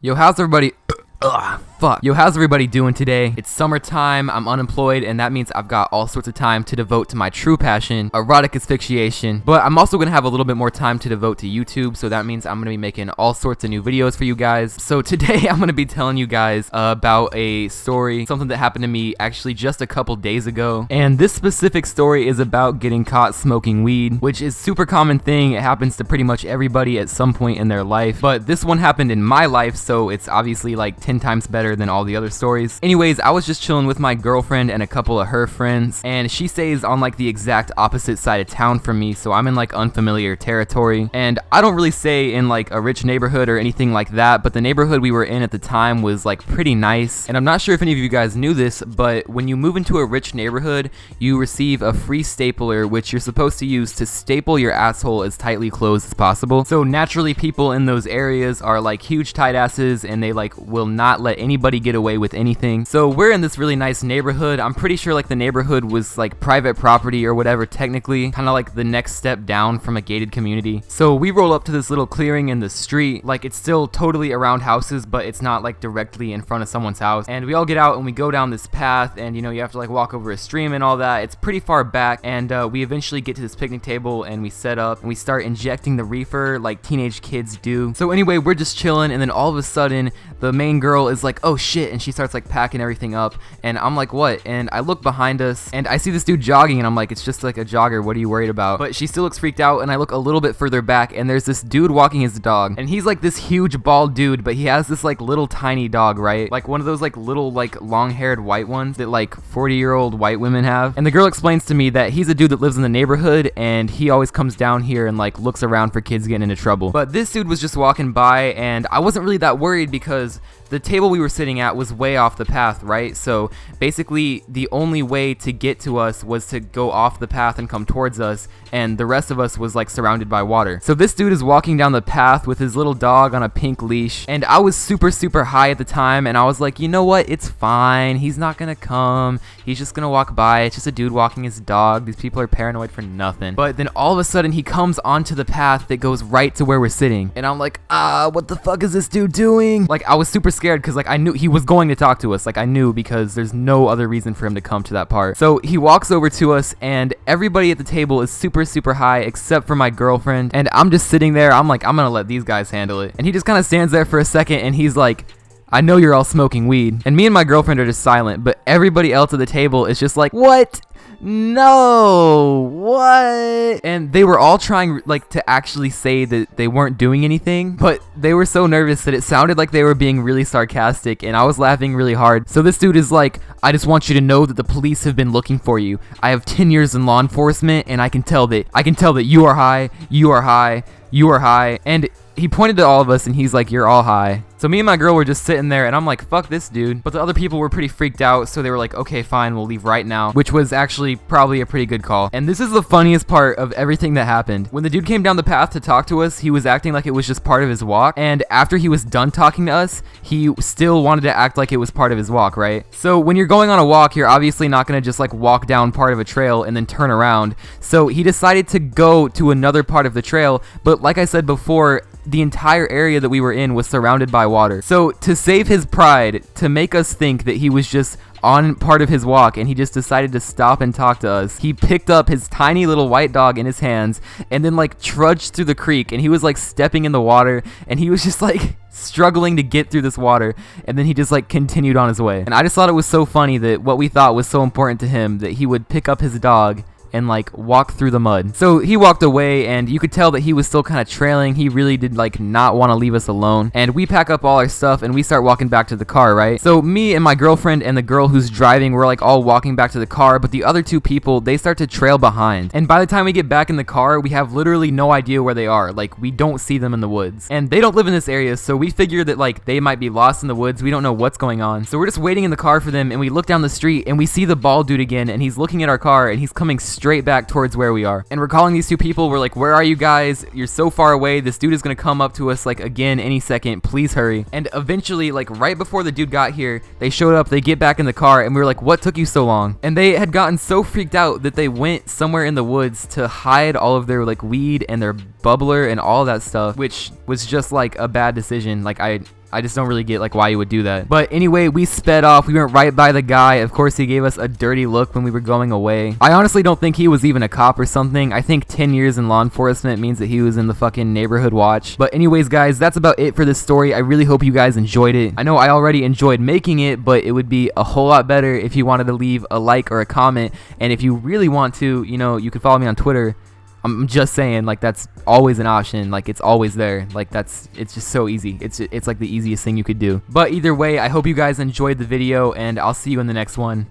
Yo, how's everybody? Ugh, fuck. Yo, how's everybody doing today? It's summertime, I'm unemployed, and that means I've got all sorts of time to devote to my true passion, erotic asphyxiation. But I'm also gonna have a little bit more time to devote to YouTube, so that means I'm gonna be making all sorts of new videos for you guys. So today I'm gonna be telling you guys about a story, something that happened to me actually just a couple days ago. And this specific story is about getting caught smoking weed, which is a super common thing. It happens to pretty much everybody at some point in their life. But this one happened in my life, so it's obviously like 10 times better than all the other stories. Anyways, I was just chilling with my girlfriend and a couple of her friends, and she stays on like the exact opposite side of town from me, so I'm in like unfamiliar territory. And I don't really stay in like a rich neighborhood or anything like that, but the neighborhood we were in at the time was like pretty nice. And I'm not sure if any of you guys knew this, but when you move into a rich neighborhood, you receive a free stapler, which you're supposed to use to staple your asshole as tightly closed as possible. So naturally, people in those areas are like huge tight asses, and they like will not let anybody get away with anything. So we're in this really nice neighborhood. I'm pretty sure like the neighborhood was like private property or whatever, technically, kind of like the next step down from a gated community. So we roll up to this little clearing in the street. Like, it's still totally around houses, but it's not like directly in front of someone's house. And we all get out and we go down this path, and you know, you have to like walk over a stream and all that. It's pretty far back, and we eventually get to this picnic table and we set up and we start injecting the reefer like teenage kids do. So anyway, we're just chilling, and then all of a sudden the main girl is like, oh shit, and she starts like packing everything up, and I'm like, what? And I look behind us and I see this dude jogging, and I'm like, it's just like a jogger, what are you worried about? But she still looks freaked out, and I look a little bit further back, and there's this dude walking his dog, and he's like this huge bald dude, but he has this like little tiny dog, right? Like one of those like little like long-haired white ones that like 40-year-old white women have. And the girl explains to me that he's a dude that lives in the neighborhood, and he always comes down here and like looks around for kids getting into trouble. But this dude was just walking by, and I wasn't really that worried because the table we were sitting at was way off the path, right? So basically the only way to get to us was to go off the path and come towards us, and the rest of us was like surrounded by water. So this dude is walking down the path with his little dog on a pink leash, and I was super high at the time, and I was like, you know what, it's fine, he's not gonna come, he's just gonna walk by, it's just a dude walking his dog, these people are paranoid for nothing. But then all of a sudden he comes onto the path that goes right to where we're sitting, and I'm like, what the fuck is this dude doing? Like, I was super scared because like I knew he was going to talk to us. Like, I knew, because there's no other reason for him to come to that part. So he walks over to us, and everybody at the table is super high except for my girlfriend, and I'm just sitting there. I'm like, I'm gonna let these guys handle it. And he just kind of stands there for a second, and he's like, I know you're all smoking weed. And me and my girlfriend are just silent, but everybody else at the table is just like, what? No, what? And they were all trying like to actually say that they weren't doing anything, but they were so nervous that it sounded like they were being really sarcastic, and I was laughing really hard. So this dude is like, I just want you to know that the police have been looking for you. I have 10 years in law enforcement, and I can tell that you are high, you are high, you are high. And he pointed to all of us, and he's like, you're all high. So me and my girl were just sitting there, and I'm like, fuck this dude. But the other people were pretty freaked out, so they were like, okay, fine, we'll leave right now, which was actually probably a pretty good call. And this is the funniest part of everything that happened. When the dude came down the path to talk to us, he was acting like it was just part of his walk, and after he was done talking to us, he still wanted to act like it was part of his walk, right? So when you're going on a walk, you're obviously not gonna just like walk down part of a trail and then turn around. So he decided to go to another part of the trail, but like I said before, the entire area that we were in was surrounded by water. So to save his pride, to make us think that he was just on part of his walk and he just decided to stop and talk to us, he picked up his tiny little white dog in his hands and then like trudged through the creek, and he was like stepping in the water, and he was just like struggling to get through this water, and then he just like continued on his way. And I just thought it was so funny that what we thought was so important to him, that he would pick up his dog and like walk through the mud. So he walked away, and you could tell that he was still kind of trailing. He really did like not want to leave us alone. And we pack up all our stuff and we start walking back to the car, right? So me and my girlfriend and the girl who's driving, we're like all walking back to the car, but the other two people, they start to trail behind. And by the time we get back in the car, we have literally no idea where they are. Like, we don't see them in the woods. And they don't live in this area, so we figure that like they might be lost in the woods. We don't know what's going on. So we're just waiting in the car for them, and we look down the street and we see the bald dude again, and he's looking at our car, and he's coming straight back towards where we are. And we're calling these two people. We're like, where are you guys? You're so far away. This dude is gonna come up to us like again any second. Please hurry. And eventually, like right before the dude got here, they showed up. They get back in the car, and we were like, what took you so long? And they had gotten so freaked out that they went somewhere in the woods to hide all of their like weed and their bubbler and all that stuff, which was just like a bad decision. Like, I just don't really get like why you would do that. But anyway, we sped off. We went right by the guy. Of course, he gave us a dirty look when we were going away. I honestly don't think he was even a cop or something. I think 10 years in law enforcement means that he was in the fucking neighborhood watch. But anyways, guys, that's about it for this story. I really hope you guys enjoyed it. I know I already enjoyed making it, but it would be a whole lot better if you wanted to leave a like or a comment. And if you really want to, you know, you can follow me on Twitter. I'm just saying, like, that's always an option. Like, it's always there. Like, it's just so easy. It's like the easiest thing you could do. But either way, I hope you guys enjoyed the video, and I'll see you in the next one.